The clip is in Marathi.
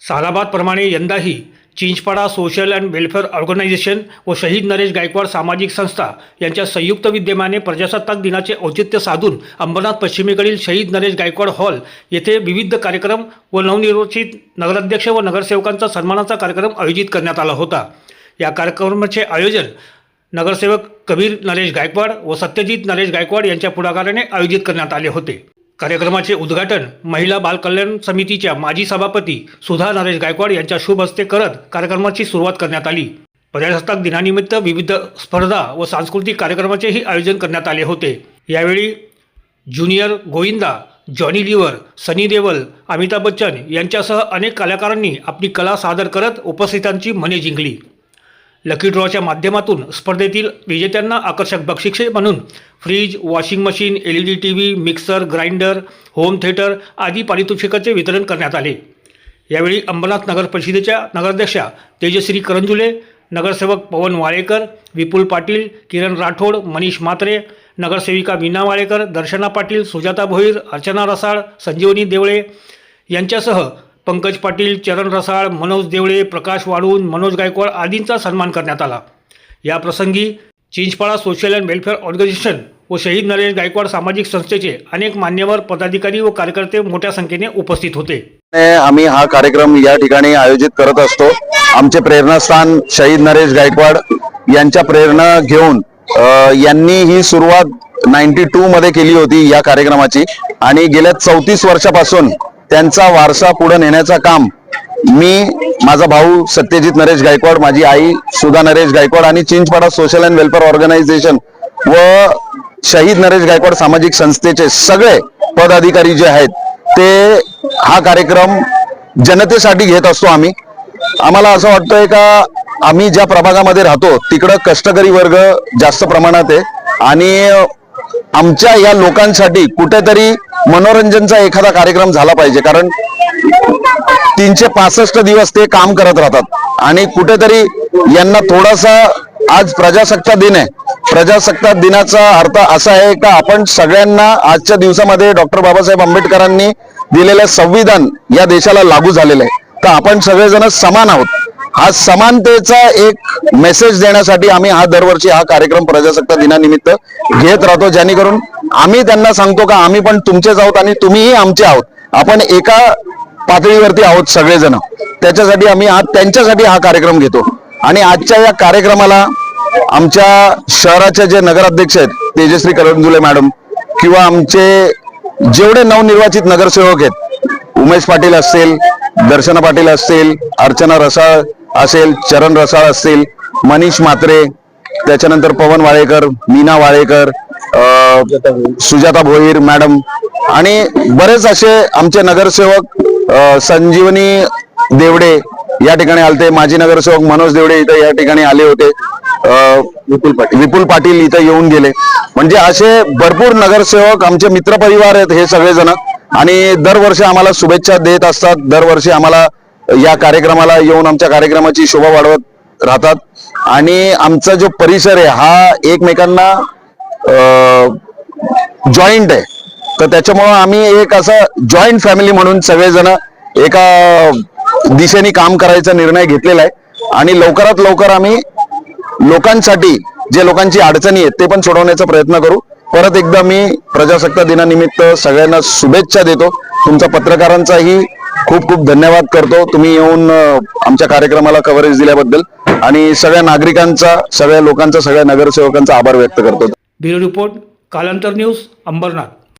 सालाबादप्रमाणे यंदाही Chinchpada social and welfare organisation व शहीद नरेश गायकवाड सामाजिक संस्था यांच्या संयुक्त विद्यमाने प्रजासत्ताक दिनाचे औचित्य साधून अंबरनाथ पश्चिमेकडील शहीद नरेश गायकवाड हॉल येथे विविध कार्यक्रम व नवनिर्वाचित नगराध्यक्ष व नगरसेवकांचा सन्मानाचा कार्यक्रम आयोजित करण्यात आला होता। या कार्यक्रमाचे आयोजन नगरसेवक कबीर नरेश गायकवाड व सत्यजित नरेश गायकवाड यांच्या पुढाकाराने आयोजित करण्यात आले होते। कार्यक्रमाचे उद्घाटन महिला बाल कल्याण समितीच्या माजी सभापती सुधा नरेश गायकवाड यांच्या शुभ हस्ते करत कार्यक्रमाची सुरुवात करण्यात आली। प्रजासत्ताक दिनानिमित्त विविध स्पर्धा व सांस्कृतिक कार्यक्रमाचेही आयोजन करण्यात आले होते। यावेळी junior Govinda, Johnny liver, Sunny Deol, Amitabh Bachchan यांच्यासह अनेक कलाकारांनी आपली कला सादर करत उपस्थितांची मने जिंकली। लकी ड्रॉच्या माध्यमातून स्पर्धेतील विजेत्यांना आकर्षक बक्षिसे म्हणून fridge, washing machine, LED TV, mixer, grinder, home theatre आदी पारितोषिकाचे वितरण करण्यात आले। यावेळी अंबरनाथ नगर परिषदेच्या नगराध्यक्षा तेजश्री करंजुले, नगरसेवक पवन वाळेकर, विपुल पाटील, किरण राठोड, मनीष म्हात्रे, नगरसेविका मीना वाळेकर, दर्शना पाटील, सुजाता भोईर, अर्चना रसाळ, संजीवनी देवळे यांच्यासह पंकज पाटील, चरण रसाळ, मनोज देवळे, प्रकाश वाळून, मनोज गायकवाड आदींचा सन्मान करण्यात आला। या प्रसंगी Chinchpada social and welfare organisation व शहीद नरेश गायकवाड सामाजिक संस्थेचे अनेक मान्यवर, पदाधिकारी व कार्यकर्ते मोठ्या संख्येने उपस्थित होते। आम्ही हा कार्यक्रम या ठिकाणी आयोजित करत असतो। आमचे प्रेरणास्थान शहीद नरेश गायकवाड यांच्या प्रेरणा घेऊन यांनी ही सुरुवात 92 मध्ये केली होती या कार्यक्रमाची आणि गेल्या 34 वर्षापासून त्यांचा वारसा पुढे नेण्याचा काम मी, माझा भाऊ सत्यजित नरेश गायकवाड, माझी आई सुधा नरेश गायकवाड आणि Chinchpada social and welfare organisation व शहीद नरेश गायकवाड सामाजिक संस्थेचे सगळे पदाधिकारी जे आहेत ते हा कार्यक्रम जनतेसाठी घेत असतो। आम्हाला असं वाटतंय का आम्ही ज्या प्रभागामध्ये राहतो तिकडं कष्टकरी वर्ग जास्त प्रमाणात आहे आणि आमच्या या लोकांसाठी कुठेतरी मनोरंजनचा एखादा कार्यक्रम झाला पाहिजे, कारण 365 दिवस ते काम करत राहतात आणि कुठेतरी यांना थोडासा, आज प्रजासत्ताक दिन आहे, प्रजासत्ताक दिनाचा अर्थ असा आहे का आपण सगळ्यांना आजच्या दिवसामध्ये डॉक्टर बाबासाहेब आंबेडकरांनी दिलेलं संविधान या देशाला लागू झालेलं आहे, तर आपण सगळेजण समान आहोत। हा समानतेचा एक मेसेज देण्यासाठी आम्ही दरवर्षी हा कार्यक्रम प्रजासत्ताक दिनानिमित्त घेत राहतो, जेणेकरून आम्ही त्यांना सांगतो का आम्ही पण तुमचेच आहोत आणि तुम्हीही आमचे आहोत, आपण एका पातळीवरती आहोत सगळेजण। त्याच्यासाठी आम्ही त्यांच्यासाठी हा कार्यक्रम घेतो आणि आजच्या या कार्यक्रमाला आमच्या शहराचे जे नगराध्यक्ष आहेत तेजश्री करंजुले मॅडम किंवा आमचे जेवढे नवनिर्वाचित नगरसेवक आहेत, उमेश पाटील असतील, दर्शना पाटील असतील, अर्चना रसाळ असेल, चरण रसाळ असतील, मनीष म्हात्रे, त्याच्यानंतर पवन वाळेकर, मीना वाळेकर, सुजाता भोईर मॅडम आणि बरेच असे आमचे नगरसेवक, संजीवनी देवळे या ठिकाणी आलते, माजी नगरसेवक मनोज देवळे इथे या ठिकाणी आले होते, विपुल पाटील इथे येऊन गेले, म्हणजे असे भरपूर नगरसेवक आमचे मित्रपरिवार आहेत हे सगळेजण आणि दरवर्षी आम्हाला शुभेच्छा देत असतात। दरवर्षी आम्हाला या कार्यक्रमाला येऊन आमच्या कार्यक्रमाची शोभा वाढवत राहतात आणि आमचा जो परिसर आहे हा एकमेकांना जॉईंट आहे, तर त्याच्यामुळे आम्ही एक असं जॉईंट फॅमिली म्हणून सगळेजण एका दिशेने काम करायचा निर्णय घेतलेला आहे आणि लवकरात लवकर आम्ही लोकांसाठी जे लोकांची अडचणी आहेत ते पण सोडवण्याचा प्रयत्न करू। परत एकदा मी प्रजासत्ताक दिनानिमित्त सगळ्यांना शुभेच्छा देतो। तुमचा पत्रकारांचाही खूप खूप धन्यवाद करतो, तुम्ही येऊन आमच्या कार्यक्रमाला कव्हरेज दिल्याबद्दल आणि सगळ्या नागरिकांचा, सगळ्या लोकांचा, सगळ्या नगरसेवकांचा आभार व्यक्त करतो। ब्युरो रिपोर्ट, कालांतर न्यूज, अंबरनाथ।